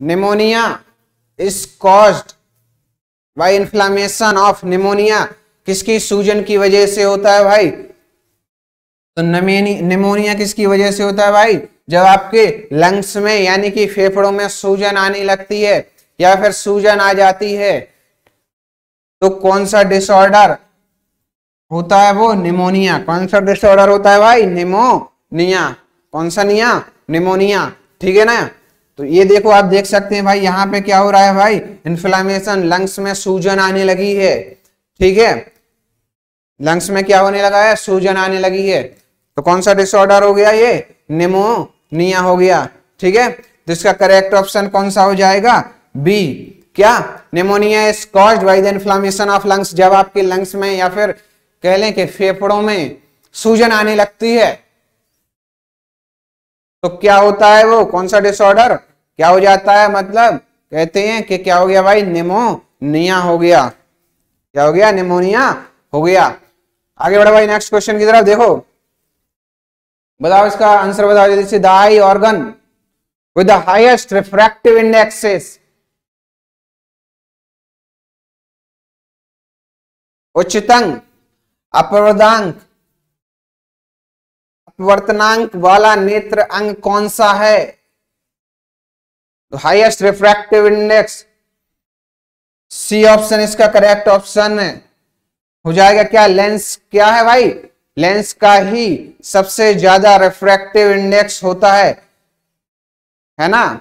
Pneumonia is caused by inflammation of pneumonia, किसकी सूजन की वजह से होता है भाई? तो निमोनिया किसकी वजह से होता है भाई? जब आपके लंग्स में यानी कि फेफड़ों में सूजन आने लगती है या फिर सूजन आ जाती है, तो कौन सा डिसऑर्डर होता है? वो निमोनिया। कौन सा डिसऑर्डर होता है भाई? निमोनिया। कौन सा निमोनिया, ठीक है ना। तो ये देखो, आप देख सकते हैं भाई, यहाँ पे क्या हो रहा है भाई? इन्फ्लामेशन, लंग्स में सूजन आने लगी है, ठीक है, लंग्स में क्या होने लगा है? सूजन आने लगी है। तो कौन सा डिसऑर्डर हो गया? ये निमोनिया हो गया, ठीक है। तो इसका करेक्ट ऑप्शन कौन सा हो जाएगा? बी। क्या? Pneumonia is caused by the inflammation of lungs. जब आपके लंग्स में या फिर कह लें कि फेफड़ों में सूजन आने लगती है तो क्या होता है? वो कौन सा डिसऑर्डर क्या हो जाता है? मतलब कहते हैं कि क्या हो गया भाई? निमोनिया हो गया। क्या हो गया? निमोनिया हो गया। आगे बढ़ो भाई, नेक्स्ट क्वेश्चन की तरफ देखो। बताओ इसका आंसर बताओ जल्दी से। The eye organ with the highest refractive index is, उच्चतम अपवर्तनांक वाला नेत्र अंग कौन सा है? Highest refractive index, C option इसका करेक्ट ऑप्शन है, हो जाएगा क्या? लेंस। क्या है भाई? लेंस का ही सबसे ज्यादा रिफ्रैक्टिव इंडेक्स होता है ना।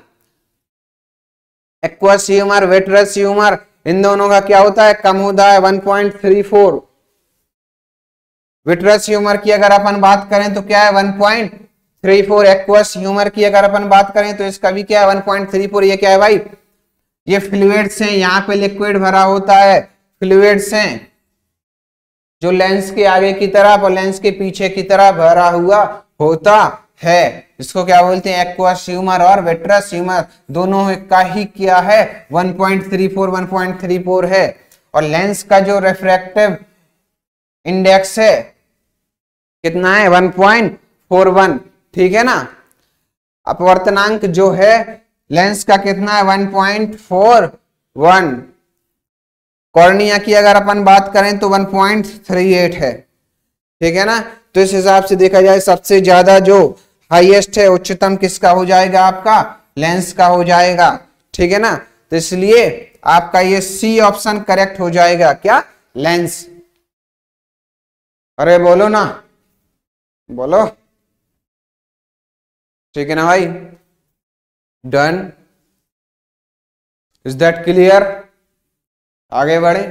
एक्वस ह्यूमर, विट्रस ह्यूमर, इन दोनों का क्या होता है? कम होता है, 1.34। विट्रस ह्यूमर की अगर अपन बात करें तो क्या है? 1.34। एक्वस ह्यूमर की अगर अपन बात करें तो इसका भी क्या है? 1.34। ये क्या है भाई? ये फ्लूइड्स हैं, यहाँ पे लिक्विड भरा होता है, फ्लूइड्स हैं जो लेंस के आगे की तरफ और लेंस के पीछे की तरफ भरा हुआ होता है। इसको क्या बोलते हैं? एक्वस ह्यूमर और विट्रस ह्यूमर, दोनों का ही क्या है? 1.34 है। और लेंस का जो रिफ्रैक्टिव इंडेक्स है कितना है? 1.41, ठीक है ना। अपवर्तनांक जो है लेंस का कितना है? 1.41। कॉर्निया की अगर अपन बात करें तो 1.38 है, ठीक है ना। तो इस हिसाब से देखा जाए सबसे ज्यादा जो हाईएस्ट है, उच्चतम किसका हो जाएगा? आपका लेंस का हो जाएगा, ठीक है ना। तो इसलिए आपका ये सी ऑप्शन करेक्ट हो जाएगा। क्या? लेंस। अरे बोलो ना, बोलो, ठीक है ना भाई। डन। Is that clear? आगे बढ़े।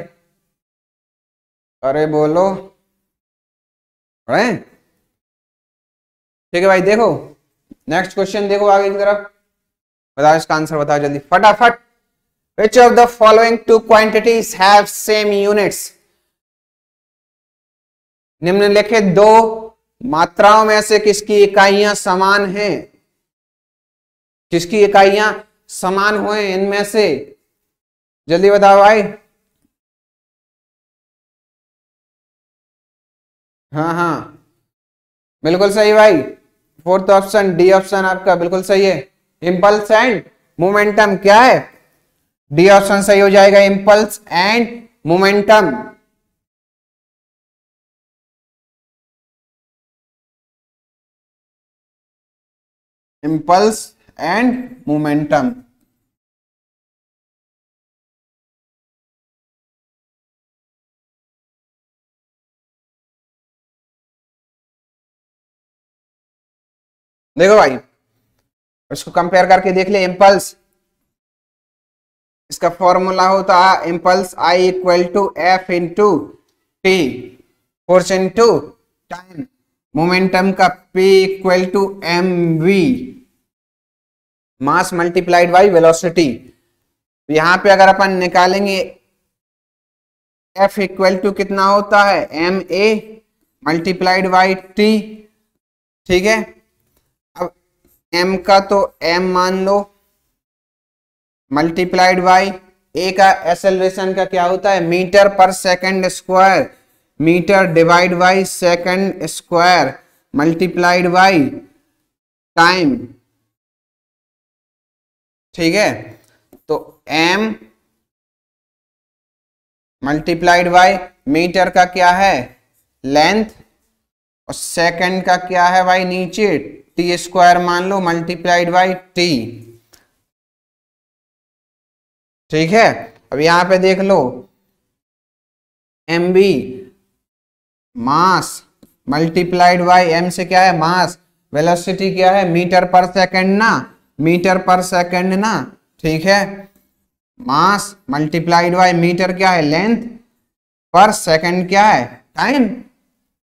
अरे बोलो, ठीक है भाई। देखो नेक्स्ट क्वेश्चन, देखो आगे की तरफ। बताओ इसका आंसर बताओ जल्दी फटाफट। Which of the following two quantities have same units? निम्नलिखित दो मात्राओं में से किसकी इकाइयां समान हैं? किसकी इकाइयां समान हुए इनमें से? जल्दी बताओ भाई। हाँ हाँ, बिल्कुल सही भाई। फोर्थ ऑप्शन, डी ऑप्शन आपका बिल्कुल सही है। इंपल्स एंड मोमेंटम क्या है? डी ऑप्शन सही हो जाएगा, impulse and momentum. Impulse and momentum. देखो भाई, इसको कंपेयर करके देख ले। इंपल्स, इसका फॉर्मूला होता है impulse I equal to F into T, force into time. Momentum का P equal to M V, mass multiplied by velocity. यहां पे अगर अपन निकालेंगे एफ इक्वल टू कितना होता है? M A multiplied by T, ठीक है। अब एम का तो एम मान लो, मल्टीप्लाइड बाई ए का एक्सेलरेशन का क्या होता है? Metre per second square, metre divide by second square multiplied by time, ठीक है। तो m मल्टीप्लाइड बाय मीटर का क्या है लेंथ, और सेकंड का क्या है भाई नीचे टी स्क्वायर मान लो मल्टीप्लाइड बाय टी। ठीक है, अब यहां पे देख लो M B mass multiplied by M से क्या है मास, वेलोसिटी क्या है मीटर पर सेकंड ना, मीटर पर सेकंड ना। ठीक है, मास मल्टीप्लाइड बाय मीटर क्या है लेंथ, पर सेकंड क्या है टाइम,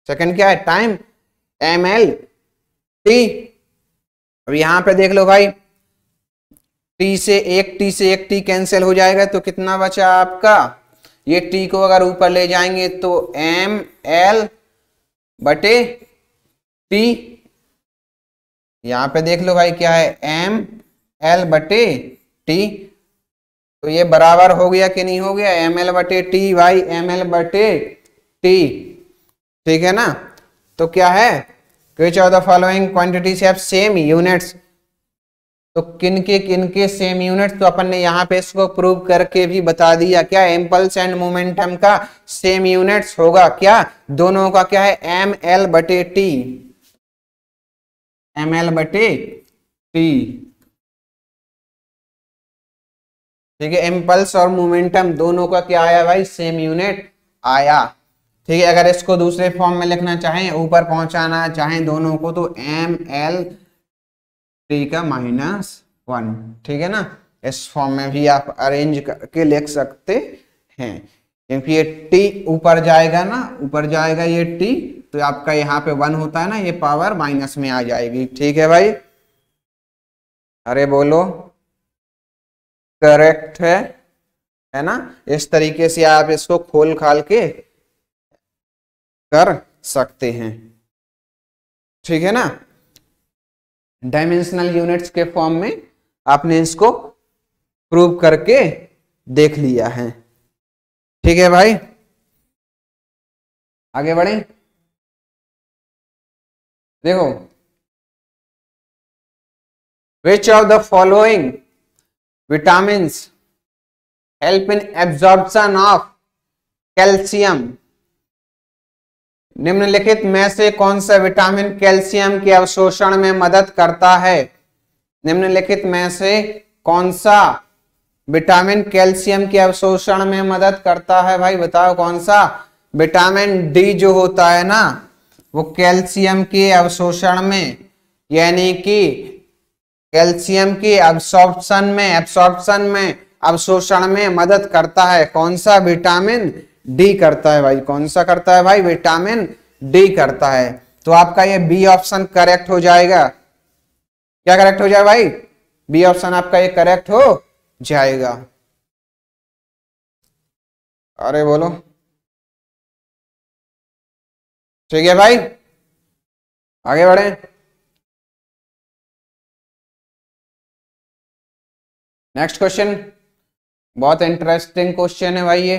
सेकंड क्या है टाइम एम एल टी। अब यहां पे देख लो भाई टी से एक टी कैंसिल हो जाएगा तो कितना बचा आपका, ये टी को अगर ऊपर ले जाएंगे तो एम एल बटे टी, यहां पे देख लो भाई क्या है एम एल बटे टी, तो ये बराबर हो गया कि नहीं हो गया एम एल बटे टी भाई एम एल बटे टी। ठीक है ना, तो क्या है which of the following quantities have same units, तो किनके सेम यूनिट्स, तो अपन ने यहाँ पे इसको प्रूव करके भी बता दिया क्या इम्पल्स एंड मोमेंटम का सेम यूनिट्स होगा क्या, दोनों का क्या है एम एल बटे टी, एम एल बटे टी। ठीक है, इम्पल्स और मोमेंटम दोनों का क्या आया भाई सेम यूनिट आया। ठीक है, अगर इसको दूसरे फॉर्म में लिखना चाहें ऊपर पहुंचाना चाहें दोनों को तो एम एल टी का -1। ठीक है ना, इस फॉर्म में भी आप अरेंज करके लिख सकते हैं, क्योंकि ये टी ऊपर जाएगा ना, ऊपर जाएगा ये टी तो आपका यहाँ पे 1 होता है ना, ये पावर माइनस में आ जाएगी। ठीक है भाई, अरे बोलो करेक्ट है ना, इस तरीके से आप इसको खोल खाल के कर सकते हैं। ठीक है ना, डायमेंशनल यूनिट्स के फॉर्म में आपने इसको प्रूव करके देख लिया है। ठीक है भाई, आगे बढ़े। देखो which of the following vitamins help in absorption of calcium, निम्नलिखित में से कौन सा विटामिन कैल्शियम के अवशोषण में मदद करता है, निम्नलिखित में से कौन सा विटामिन कैल्शियम के अवशोषण में मदद करता है भाई बताओ कौन सा, विटामिन डी जो होता है ना वो कैल्शियम के अवशोषण में यानी कि कैल्शियम के अब्सॉर्प्शन में अवशोषण में मदद करता है, कौन सा विटामिन डी करता है भाई, कौन सा करता है भाई विटामिन डी करता है। तो आपका ये बी ऑप्शन करेक्ट हो जाएगा, क्या करेक्ट हो जाए भाई बी ऑप्शन आपका ये करेक्ट हो जाएगा। अरे बोलो ठीक है भाई, आगे बढ़े। नेक्स्ट क्वेश्चन बहुत इंटरेस्टिंग क्वेश्चन है भाई ये,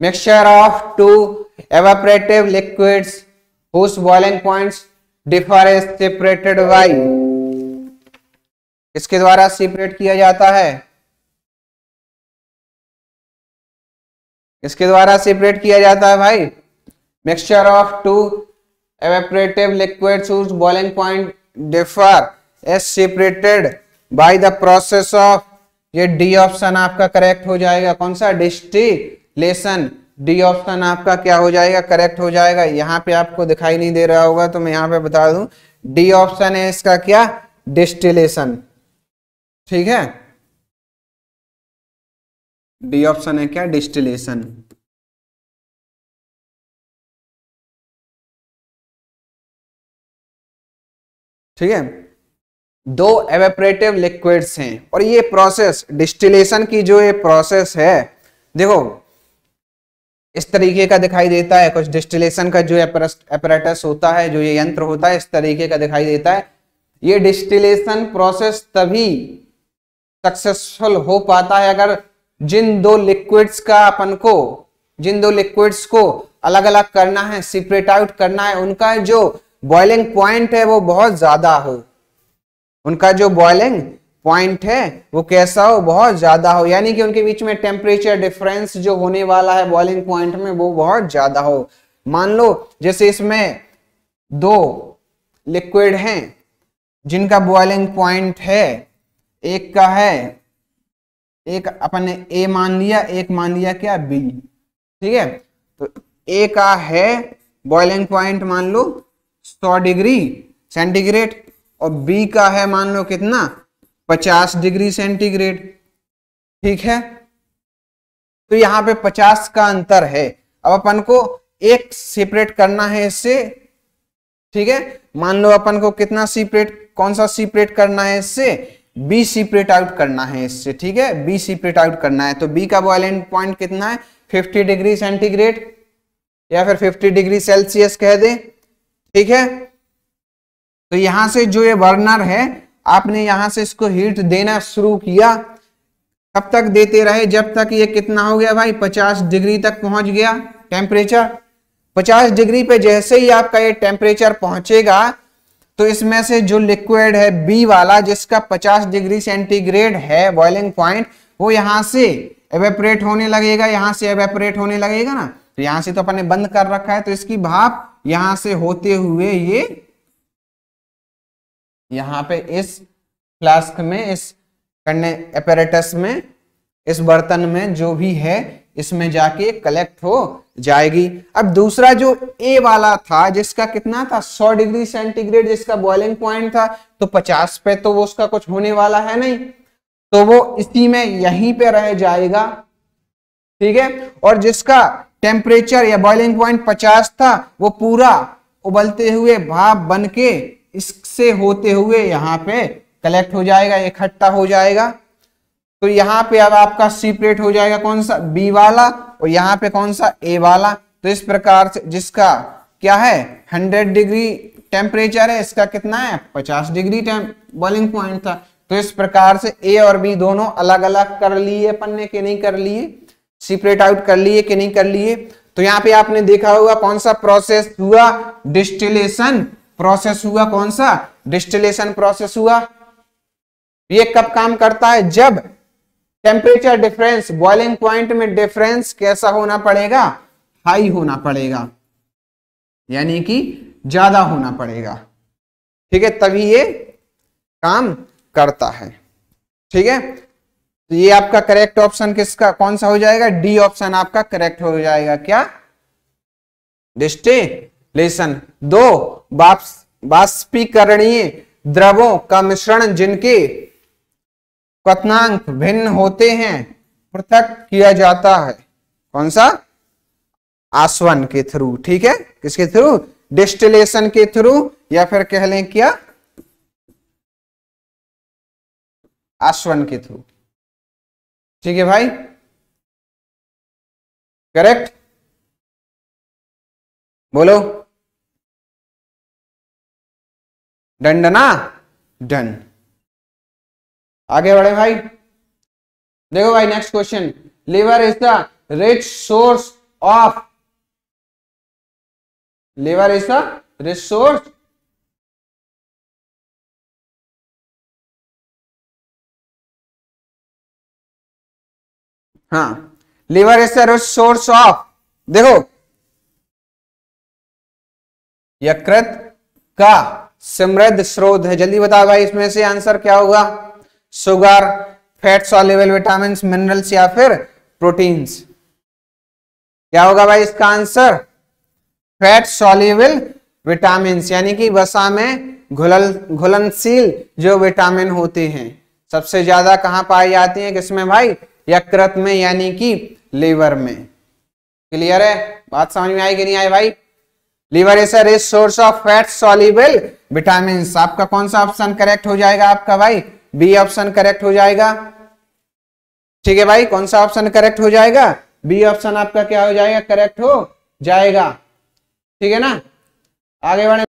mixture of two evaporative liquids whose boiling points differ is separated by, किसके द्वारा सेपरेट किया जाता है, किसके द्वारा सेपरेट किया जाता है भाई, mixture of two evaporative liquids whose boiling point differ is separated by the process of, ये डी ऑप्शन आपका करेक्ट हो जाएगा, कौन सा डिस्टिलेशन, डी ऑप्शन आपका क्या हो जाएगा करेक्ट हो जाएगा। यहां पे आपको दिखाई नहीं दे रहा होगा तो मैं यहां पे बता दूं डी ऑप्शन है इसका क्या डिस्टिलेशन। ठीक है, डी ऑप्शन है क्या डिस्टिलेशन। ठीक है, दो एवेपोरेटिव लिक्विड्स हैं और ये प्रोसेस डिस्टिलेशन की जो ये प्रोसेस है देखो इस तरीके का दिखाई देता है, कुछ डिस्टिलेशन का जो एपरेटस होता है जो ये यंत्र होता है इस तरीके का दिखाई देता है। ये डिस्टिलेशन प्रोसेस तभी सक्सेसफुल हो पाता है अगर जिन दो लिक्विड्स को अलग अलग करना है, सेपरेट आउट करना है, उनका जो बॉइलिंग पॉइंट है वो बहुत ज्यादा हो, उनका जो बॉइलिंग पॉइंट है वो कैसा हो, बहुत ज्यादा हो, यानी कि उनके बीच में टेम्परेचर डिफरेंस जो होने वाला है बॉइलिंग पॉइंट में वो बहुत ज्यादा हो। मान लो जैसे इसमें दो लिक्विड हैं जिनका बॉइलिंग पॉइंट है, एक का है, एक अपन ने ए मान लिया, एक मान लिया क्या बी, ठीक है। तो ए का है बॉइलिंग पॉइंट मान लो 100 डिग्री सेंटीग्रेड और बी का है मान लो कितना 50 डिग्री सेंटीग्रेड, ठीक है। तो यहां पे 50 का अंतर है। अब अपन को एक सेपरेट करना है इससे, ठीक है। मान लो अपन को कितना सेपरेट, कौन सा सेपरेट करना है इससे, बी सेपरेट आउट करना है इससे, ठीक है, बी सेपरेट आउट करना है। तो बी का बॉइलिंग पॉइंट कितना है 50 डिग्री सेंटीग्रेड या फिर 50 डिग्री सेल्सियस कह दे, ठीक है। तो यहां से जो ये बर्नर है आपने यहां से इसको हीट देना शुरू किया, कब तक देते रहे, जब तक ये कितना हो गया भाई 50 डिग्री तक पहुंच गया टेम्परेचर। 50 डिग्री पे जैसे ही आपका ये टेम्परेचर पहुंचेगा तो इसमें से जो लिक्विड है बी वाला जिसका 50 डिग्री सेंटीग्रेड है बॉइलिंग पॉइंट, वो यहां से एवेपोरेट होने लगेगा, यहां से एवेपोरेट होने लगेगा ना। तो यहां से तो अपन ने बंद कर रखा है, तो इसकी भाप यहां से होते हुए ये यहां पे इस फ्लास्क में, इस करने एपरेटस में, इस बर्तन में जो भी है इसमें जाके कलेक्ट हो जाएगी। अब दूसरा जो ए वाला था जिसका कितना था 100 डिग्री सेंटीग्रेड जिसका बॉइलिंग पॉइंट था, तो 50 पे तो वो उसका कुछ होने वाला है नहीं, तो वो इसी में यहीं पे रह जाएगा, ठीक है। और जिसका टेम्परेचर या बॉइलिंग पॉइंट 50 था वो पूरा उबलते हुए भाप बन के इससे होते हुए यहाँ पे कलेक्ट हो जाएगा, इकट्ठा हो जाएगा। तो यहाँ पे अब आपका सेपरेट हो जाएगा कौन सा बी वाला और यहाँ पे कौन सा ए वाला। तो इस प्रकार से जिसका क्या है 100 डिग्री टेम्परेचर है, इसका कितना है 50 डिग्री बॉइलिंग पॉइंट था। तो इस प्रकार से ए और बी दोनों अलग अलग कर लिए अपन ने कि नहीं कर लिए, सेपरेट आउट कर लिए कि नहीं कर लिए। तो यहाँ पे आपने देखा होगा कौन सा प्रोसेस हुआ, डिस्टिलेशन प्रोसेस हुआ, कौन सा डिस्टिलेशन प्रोसेस हुआ। ये कब काम करता है, जब टेम्परेचर डिफरेंस बॉइलिंग पॉइंट में डिफरेंस कैसा होना पड़ेगा, हाई होना पड़ेगा, यानी कि ज्यादा होना पड़ेगा, ठीक है, तभी ये काम करता है, ठीक है। तो ये आपका करेक्ट ऑप्शन किसका कौन सा हो जाएगा, डी ऑप्शन आपका करेक्ट हो जाएगा। क्या, डिस्टिलेशन। दो बाष्पीकरणीय द्रवों का मिश्रण जिनके क्वथनांक भिन्न होते हैं पृथक किया जाता है, कौन सा, आसवन के थ्रू, ठीक है, किसके थ्रू, डिस्टिलेशन के थ्रू, या फिर कह लें क्या, आसवन के थ्रू, ठीक है भाई, करेक्ट, बोलो, डन डना डन। आगे बढ़े भाई, देखो भाई next question, liver is the rich source of, liver is the rich source हाँ, liver is the rich source of, देखो यकृत का समृद्ध स्रोत है। जल्दी बताओ भाई इसमें से आंसर क्या होगा, sugar, fat soluble vitamins, minerals या फिर प्रोटीन्स। क्या होगा भाई इसका आंसर, फैट सॉल्युबल विटामिन्स, यानी कि वसा में घुलनशील जो विटामिन होते हैं सबसे ज्यादा कहां पाए जाते हैं, किसमें भाई, यकृत में, यानी कि लीवर में। क्लियर है, बात समझ में आई कि नहीं आई भाई। Liver is a rich source of fat soluble vitamins. आपका कौन सा ऑप्शन करेक्ट हो जाएगा, आपका भाई बी ऑप्शन करेक्ट हो जाएगा, ठीक है भाई, कौन सा ऑप्शन करेक्ट हो जाएगा, बी ऑप्शन आपका क्या हो जाएगा, करेक्ट हो जाएगा, ठीक है ना। आगे बढ़े।